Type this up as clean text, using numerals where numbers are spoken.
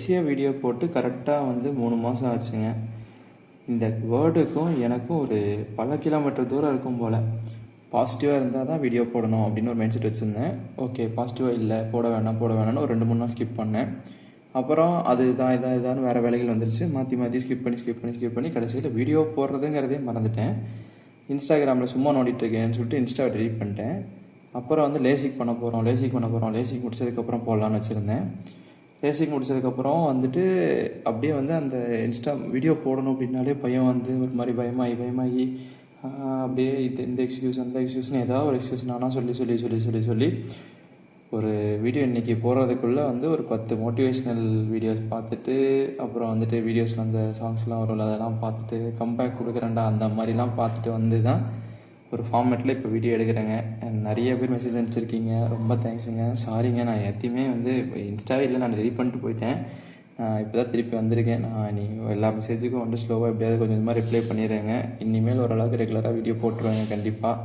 கடைசியாக வீடியோ போட்டு கரெக்டாக வந்து 3 மாதம் ஆச்சுங்க. இந்த வேர்டுக்கும் எனக்கும் ஒரு பல கிலோமீட்டர் தூரம் இருக்கும் போல். பாசிட்டிவாக இருந்தால் தான் வீடியோ போடணும் அப்படின்னு ஒரு மைண்ட் செட் வச்சுருந்தேன். ஓகே, பாசிட்டிவாக இல்லை, போட வேணாம்னு ஒரு 2-3 நாள் ஸ்கிப் பண்ணேன். அப்புறம் அது இதான்னு வேறு வேலைகள் வந்துருச்சு. மாற்றி ஸ்கிப் பண்ணி கடைசியில் வீடியோ போடுறதுங்கிறதே மறந்துட்டேன். இன்ஸ்டாகிராமில் சும்மா நோண்டிகிட்டு இருக்கேன்னு சொல்லிட்டு இன்ஸ்டாவை டெலிட் பண்ணிட்டேன். அப்புறம் வந்து லேசிக் பண்ண போகிறோம். லேசிக் முடிச்சதுக்கப்புறம் போடலான்னு வச்சுருந்தேன். லேசிக் முடிச்சதுக்கப்புறம் வந்துட்டு அப்படியே வந்து அந்த இன்ஸ்டா வீடியோ போடணும் அப்படின்னாலே பையன் வந்து ஒரு மாதிரி பயமாகி அப்படியே இந்த எக்ஸ்கியூஸ் அந்த எக்ஸ்கியூஸ்னு ஏதாவது ஒரு எக்ஸ்கியூஸ் நானாக சொல்லி ஒரு வீடியோ இன்றைக்கி போடுறதுக்குள்ளே வந்து ஒரு 10 மோட்டிவேஷ்னல் வீடியோஸ் பார்த்துட்டு, அப்புறம் வந்துட்டு வீடியோஸில் அந்த சாங்ஸ்லாம் வரும்ல அதெல்லாம் பார்த்துட்டு கம்பேக் கொடுக்குறேன்டா அந்த மாதிரிலாம் பார்த்துட்டு வந்து தான் ஒரு ஃபார்மேட்டில் இப்போ வீடியோ எடுக்கிறேங்க. நிறைய பேர் மெசேஜ் அனுப்பிச்சிருக்கீங்க, ரொம்ப தேங்க்ஸுங்க. சாரிங்க, நான் எத்தையுமே வந்து இன்ஸ்டாவே இல்லை, நான் டெலிட் பண்ணிட்டு போயிட்டேன். இப்போ தான் திருப்பி வந்திருக்கேன். நான் எல்லா மெசேஜுக்கும் வந்து ஸ்லோவாக எப்படியாவது கொஞ்சமாக ரிப்ளை பண்ணிடுறேங்க. இனிமேல் ஓரளவுக்கு ரெகுலராக வீடியோ போட்டுருவேங்க கண்டிப்பாக.